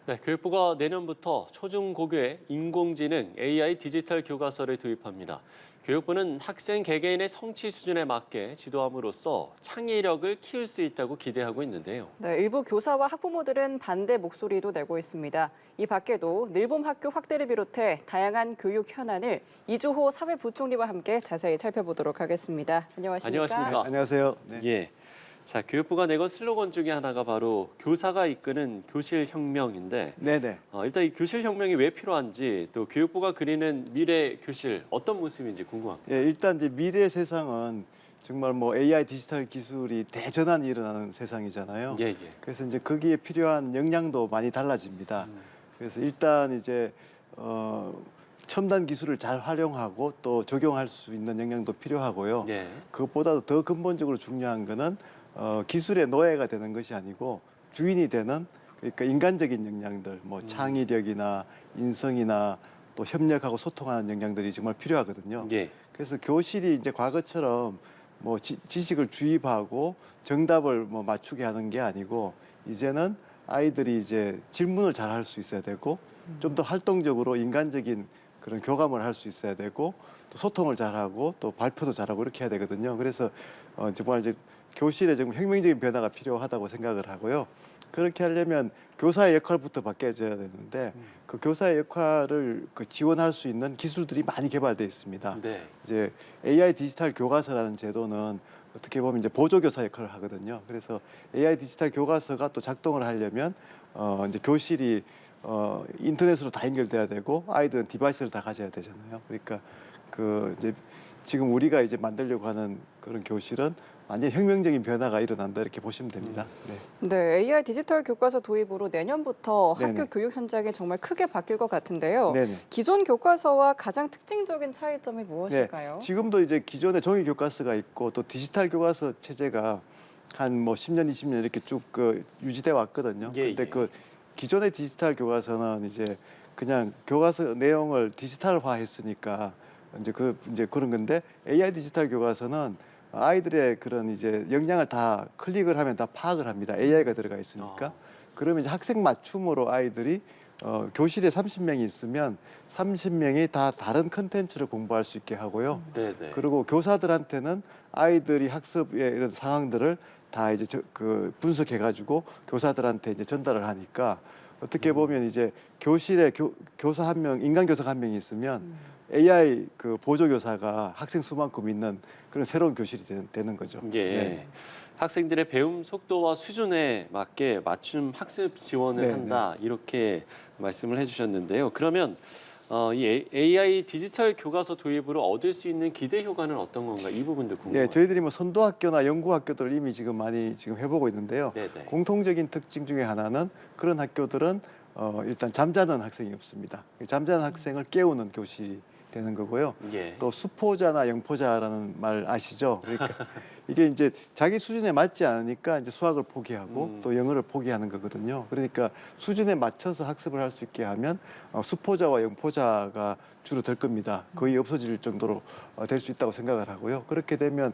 네, 교육부가 내년부터 초중고교에 인공지능 AI 디지털 교과서를 도입합니다. 교육부는 학생 개개인의 성취 수준에 맞게 지도함으로써 창의력을 키울 수 있다고 기대하고 있는데요. 네, 일부 교사와 학부모들은 반대 목소리도 내고 있습니다. 이 밖에도 늘봄 학교 확대를 비롯해 다양한 교육 현안을 이주호 사회부총리와 함께 자세히 살펴보도록 하겠습니다. 안녕하십니까? 안녕하십니까? 안녕하세요. 네. 예. 자, 교육부가 내건 슬로건 중에 하나가 바로 교사가 이끄는 교실 혁명인데 네네. 일단 이 교실 혁명이 왜 필요한지 또 교육부가 그리는 미래 교실 어떤 모습인지 궁금합니다. 예, 일단 이제 미래 세상은 정말 뭐 AI 디지털 기술이 대전환이 일어나는 세상이잖아요. 예, 예. 그래서 이제 거기에 필요한 역량도 많이 달라집니다. 그래서 일단 이제 첨단 기술을 잘 활용하고 또 적용할 수 있는 역량도 필요하고요. 예. 그것보다도 더 근본적으로 중요한 거는 기술의 노예가 되는 것이 아니고 주인이 되는, 그러니까 인간적인 역량들, 뭐 창의력이나 인성이나 또 협력하고 소통하는 역량들이 정말 필요하거든요. 예. 그래서 교실이 이제 과거처럼 뭐 지식을 주입하고 정답을 뭐 맞추게 하는 게 아니고, 이제는 아이들이 이제 질문을 잘 할 수 있어야 되고 좀 더 활동적으로 인간적인 그런 교감을 할 수 있어야 되고 또 소통을 잘하고 또 발표도 잘하고 이렇게 해야 되거든요. 그래서 정말 이제 교실에 좀 혁명적인 변화가 필요하다고 생각을 하고요. 그렇게 하려면 교사의 역할부터 바뀌어져야 되는데 그 교사의 역할을 지원할 수 있는 기술들이 많이 개발되어 있습니다. 네. 이제 AI 디지털 교과서라는 제도는 어떻게 보면 이제 보조교사 역할을 하거든요. 그래서 AI 디지털 교과서가 또 작동을 하려면 이제 교실이 인터넷으로 다 연결돼야 되고 아이들은 디바이스를 다 가져야 되잖아요. 그러니까 그 이제 지금 우리가 이제 만들려고 하는 그런 교실은 완전 혁명적인 변화가 일어난다 이렇게 보시면 됩니다. 네. 네, AI 디지털 교과서 도입으로 내년부터 학교 네네. 교육 현장이 정말 크게 바뀔 것 같은데요. 네네. 기존 교과서와 가장 특징적인 차이점이 무엇일까요? 네, 지금도 이제 기존에 종이 교과서가 있고 또 디지털 교과서 체제가 한 뭐 10년, 20년 이렇게 쭉 유지돼 왔거든요. 예, 근데 예. 그 기존의 디지털 교과서는 이제 그냥 교과서 내용을 디지털화 했으니까 이제 그런 건데, AI 디지털 교과서는 아이들의 그런 이제 역량을 다 클릭을 하면 다 파악을 합니다. AI가 들어가 있으니까. 그러면 이제 학생 맞춤으로 아이들이 교실에 30명이 있으면 30명이 다 다른 컨텐츠를 공부할 수 있게 하고요. 네, 네. 그리고 교사들한테는 아이들이 학습의 이런 상황들을 다 이제 분석해가지고 교사들한테 이제 전달을 하니까 어떻게 보면 이제 교실에 교사 한 명, 인간 교사가 한 명이 있으면 AI 그 보조 교사가 학생 수만큼 있는 그런 새로운 교실이 되는 거죠. 예. 네. 학생들의 배움 속도와 수준에 맞게 맞춤 학습 지원을 네, 한다 이렇게 말씀을 해주셨는데요. 그러면 이 AI 디지털 교과서 도입으로 얻을 수 있는 기대 효과는 어떤 건가 이 부분도 궁금해요. 예, 저희들이 뭐 선도학교나 연구학교들 이미 지금 많이 해보고 있는데요. 네네. 공통적인 특징 중에 하나는 그런 학교들은 일단 잠자는 학생이 없습니다. 잠자는 학생을 깨우는 교실이 되는 거고요. 예. 또 수포자나 영포자라는 말 아시죠? 그러니까 이게 이제 자기 수준에 맞지 않으니까 이제 수학을 포기하고 또 영어를 포기하는 거거든요. 그러니까 수준에 맞춰서 학습을 할 수 있게 하면 수포자와 영포자가 주로 될 겁니다. 거의 없어질 정도로 될 수 있다고 생각을 하고요. 그렇게 되면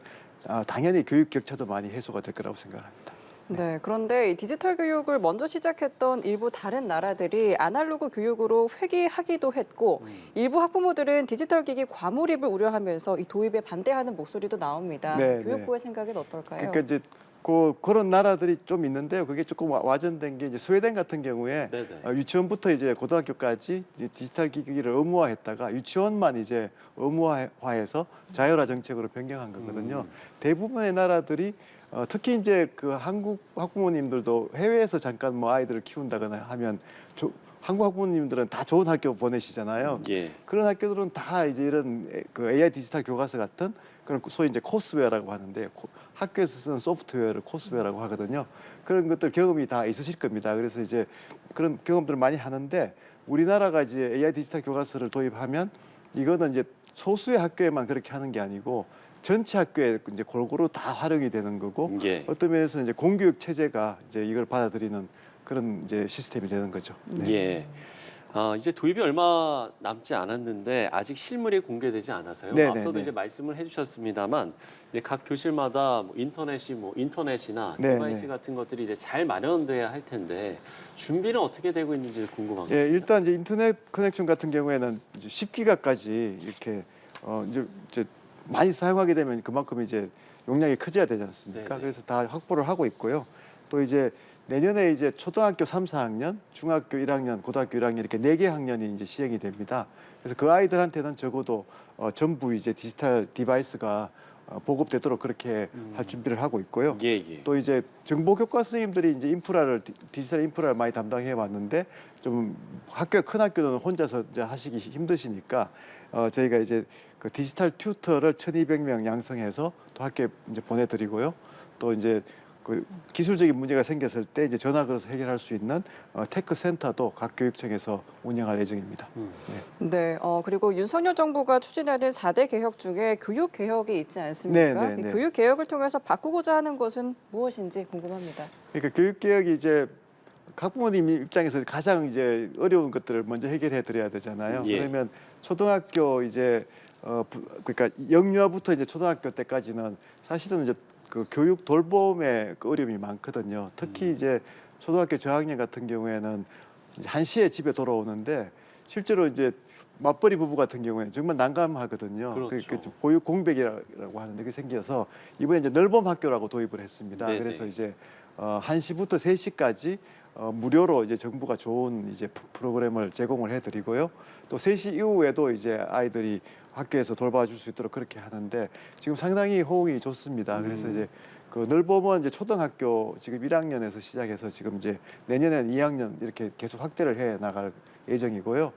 당연히 교육 격차도 많이 해소가 될 거라고 생각합니다. 네, 그런데 이 디지털 교육을 먼저 시작했던 일부 다른 나라들이 아날로그 교육으로 회귀하기도 했고 일부 학부모들은 디지털 기기 과몰입을 우려하면서 이 도입에 반대하는 목소리도 나옵니다. 네, 교육부의 생각은 어떨까요? 그러니까 이제 그런 나라들이 좀 있는데요. 그게 조금 와전된 게 이제 스웨덴 같은 경우에 네네. 유치원부터 이제 고등학교까지 이제 디지털 기기를 의무화했다가 유치원만 이제 의무화해서 자율화 정책으로 변경한 거거든요. 대부분의 나라들이 특히 이제 그 한국 학부모님들도 해외에서 잠깐 뭐 아이들을 키운다거나 하면 한국 학부모님들은 다 좋은 학교 보내시잖아요. 예. 그런 학교들은 다 이제 이런 그 AI 디지털 교과서 같은 그런 소위 이제 코스웨어라고 하는데 학교에서 쓰는 소프트웨어를 코스웨어라고 하거든요. 그런 것들 경험이 다 있으실 겁니다. 그래서 이제 그런 경험들을 많이 하는데 우리나라가 이제 AI 디지털 교과서를 도입하면 이거는 이제 소수의 학교에만 그렇게 하는 게 아니고 전체 학교에 이제 골고루 다 활용이 되는 거고 예. 어떤 면에서는 이제 공교육 체제가 이제 이걸 받아들이는 그런 이제 시스템이 되는 거죠. 예. 이제 도입이 얼마 남지 않았는데 아직 실물이 공개되지 않아서요. 네, 앞서도 네, 네. 이제 말씀을 해주셨습니다만 이제 각 교실마다 뭐 인터넷이나 네, 디바이스 네. 같은 것들이 이제 잘 마련돼야 할 텐데 준비는 어떻게 되고 있는지 궁금합니다. 예, 일단 이제 인터넷 커넥션 같은 경우에는 이제 10기가까지 이렇게 이제 많이 사용하게 되면 그만큼 이제 용량이 커져야 되지 않습니까? 네네. 그래서 다 확보를 하고 있고요. 또 이제 내년에 이제 초등학교 3, 4학년, 중학교 1학년, 고등학교 1학년 이렇게 4개 학년이 이제 시행이 됩니다. 그래서 그 아이들한테는 적어도 전부 이제 디지털 디바이스가 보급되도록 그렇게 할 준비를 하고 있고요. 예, 예. 또 이제 정보교과 선생님들이 이제 디지털 인프라를 많이 담당해 왔는데 좀 큰 학교는 혼자서 이제 하시기 힘드시니까 저희가 이제 그 디지털 튜터를 1,200명 양성해서 또 학교에 이제 보내드리고요. 또 이제 그 기술적인 문제가 생겼을 때 이제 전화 걸어서 해결할 수 있는 테크 센터도 각 교육청에서 운영할 예정입니다. 네, 그리고 윤석열 정부가 추진하는 4대 개혁 중에 교육 개혁이 있지 않습니까? 네, 네, 네. 이 교육 개혁을 통해서 바꾸고자 하는 것은 무엇인지 궁금합니다. 그러니까 교육 개혁이 이제 학부모님 입장에서 가장 이제 어려운 것들을 먼저 해결해 드려야 되잖아요. 예. 그러면 초등학교 이제 그러니까 영유아부터 이제 초등학교 때까지는 사실은 이제 그 교육 돌봄의 그 어려움이 많거든요. 특히 이제 초등학교 저학년 같은 경우에는 이제 1시에 집에 돌아오는데 실제로 이제 맞벌이 부부 같은 경우에는 정말 난감하거든요. 그렇죠. 그 보육 공백이라고 하는데 그게 생겨서 이번에 이제 넓은 학교라고 도입을 했습니다. 네네. 그래서 이제 1시부터 3시까지 무료로 이제 정부가 좋은 이제 프로그램을 제공을 해드리고요. 또 3시 이후에도 이제 아이들이 학교에서 돌봐줄 수 있도록 그렇게 하는데 지금 상당히 호응이 좋습니다. 그래서 이제 그 늘봄은 이제 초등학교 지금 1학년에서 시작해서 지금 이제 내년에는 2학년 이렇게 계속 확대를 해 나갈 예정이고요.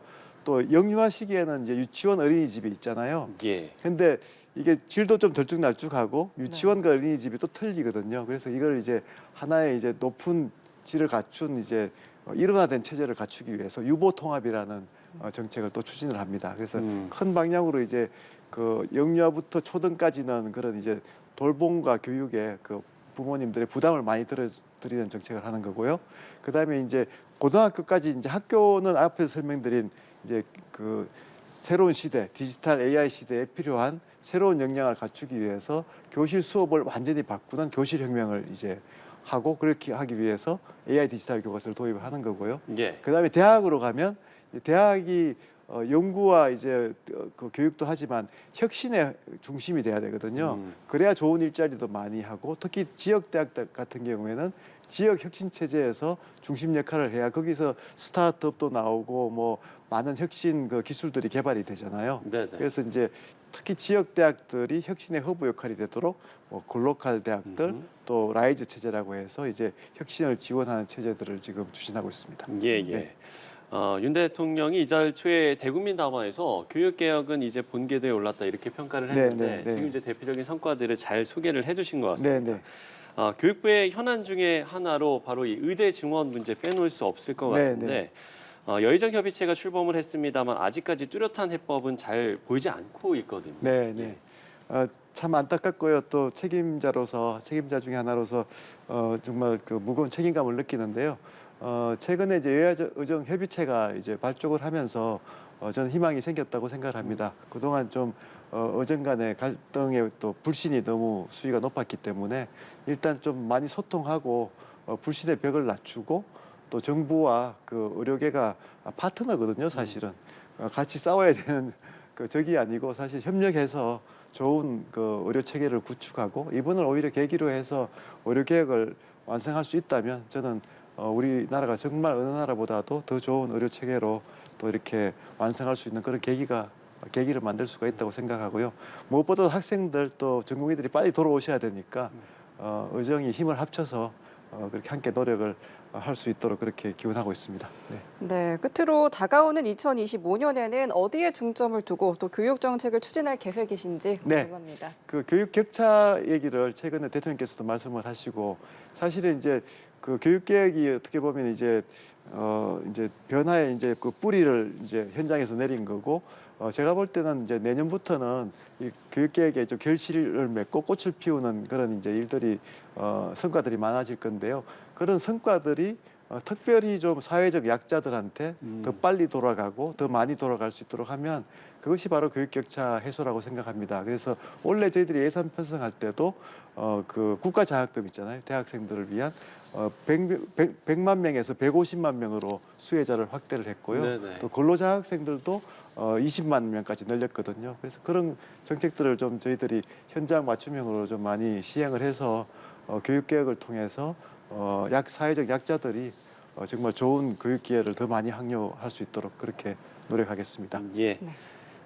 또 영유아 시기에는 이제 유치원 어린이집이 있잖아요. 예. 근데 이게 질도 좀 들쭉날쭉하고 유치원과 어린이집이 또 틀리거든요. 그래서 이걸 이제 하나의 이제 높은 질을 갖춘 이제 일원화된 체제를 갖추기 위해서 유보 통합이라는 정책을 또 추진을 합니다. 그래서 큰 방향으로 이제 그 영유아부터 초등까지는 그런 이제 돌봄과 교육에 그 부모님들의 부담을 많이 들어드리는 정책을 하는 거고요. 그다음에 이제 고등학교까지 이제 학교는 앞에서 설명드린 이제 그 새로운 시대, 디지털 AI 시대에 필요한 새로운 역량을 갖추기 위해서 교실 수업을 완전히 바꾸는 교실 혁명을 이제 하고 그렇게 하기 위해서 AI 디지털 교과서를 도입을 하는 거고요. 예. 그다음에 대학으로 가면 대학이 연구와 이제 그 교육도 하지만 혁신의 중심이 돼야 되거든요. 그래야 좋은 일자리도 많이 하고 특히 지역 대학 같은 경우에는 지역 혁신 체제에서 중심 역할을 해야 거기서 스타트업도 나오고 뭐 많은 혁신 그 기술들이 개발이 되잖아요. 네네. 그래서 이제 특히 지역 대학들이 혁신의 허브 역할이 되도록 뭐 글로컬 대학들 또 라이즈 체제라고 해서 이제 혁신을 지원하는 체제들을 지금 추진하고 있습니다. 예, 예. 네. 윤 대통령이 이달 초에 대국민 담화에서 교육 개혁은 이제 본궤도에 올랐다 이렇게 평가를 했는데 네, 네, 네. 지금 이제 대표적인 성과들을 잘 소개를 해주신 것 같습니다. 네, 네. 교육부의 현안 중에 하나로 바로 이 의대 증원 문제 빼놓을 수 없을 것 네, 같은데 여의정 협의체가 출범을 했습니다만 아직까지 뚜렷한 해법은 잘 보이지 않고 있거든요. 네, 네. 참 안타깝고요. 또 책임자 중에 하나로서 정말 그 무거운 책임감을 느끼는데요. 최근에 이제 여야의정 협의체가 이제 발족을 하면서 저는 희망이 생겼다고 생각을 합니다. 그동안 좀 의정 간의 갈등의 또 불신이 너무 수위가 높았기 때문에 일단 좀 많이 소통하고 불신의 벽을 낮추고 또 정부와 그 의료계가 파트너거든요, 사실은. 같이 싸워야 되는 그 적이 아니고 사실 협력해서 좋은 그 의료 체계를 구축하고 이번을 오히려 계기로 해서 의료 개혁을 완성할 수 있다면 저는 우리나라가 정말 어느 나라보다도 더 좋은 의료 체계로 또 이렇게 완성할 수 있는 그런 계기를 만들 수가 있다고 생각하고요. 무엇보다 학생들 또 전공의들이 빨리 돌아오셔야 되니까 의정이 힘을 합쳐서 그렇게 함께 노력을 할 수 있도록 그렇게 기원하고 있습니다. 네. 네, 끝으로 다가오는 2025년에는 어디에 중점을 두고 또 교육 정책을 추진할 계획이신지 네. 궁금합니다. 그 교육 격차 얘기를 최근에 대통령께서도 말씀을 하시고 사실은 이제 그 교육 계획이 어떻게 보면 이제 변화의 이제 그 뿌리를 이제 현장에서 내린 거고 제가 볼 때는 이제 내년부터는 이 교육 계획에 좀 결실을 맺고 꽃을 피우는 그런 이제 일들이 성과들이 많아질 건데요. 그런 성과들이 특별히 좀 사회적 약자들한테 더 빨리 돌아가고 더 많이 돌아갈 수 있도록 하면 그것이 바로 교육 격차 해소라고 생각합니다. 그래서 원래 저희들이 예산 편성할 때도 그 국가 장학금 있잖아요. 대학생들을 위한 100만 명에서 150만 명으로 수혜자를 확대를 했고요. 네네. 또 근로장학생들도 20만 명까지 늘렸거든요. 그래서 그런 정책들을 좀 저희들이 현장 맞춤형으로 좀 많이 시행을 해서 교육개혁을 통해서 사회적 약자들이 정말 좋은 교육 기회를 더 많이 확보할 수 있도록 그렇게 노력하겠습니다. 예. 네.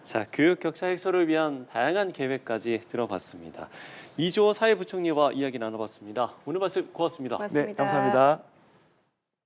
자, 교육 격차 해소를 위한 다양한 계획까지 들어봤습니다. 이주호 사회부총리와 이야기 나눠봤습니다. 오늘 말씀 고맙습니다. 맞습니다. 네, 감사합니다.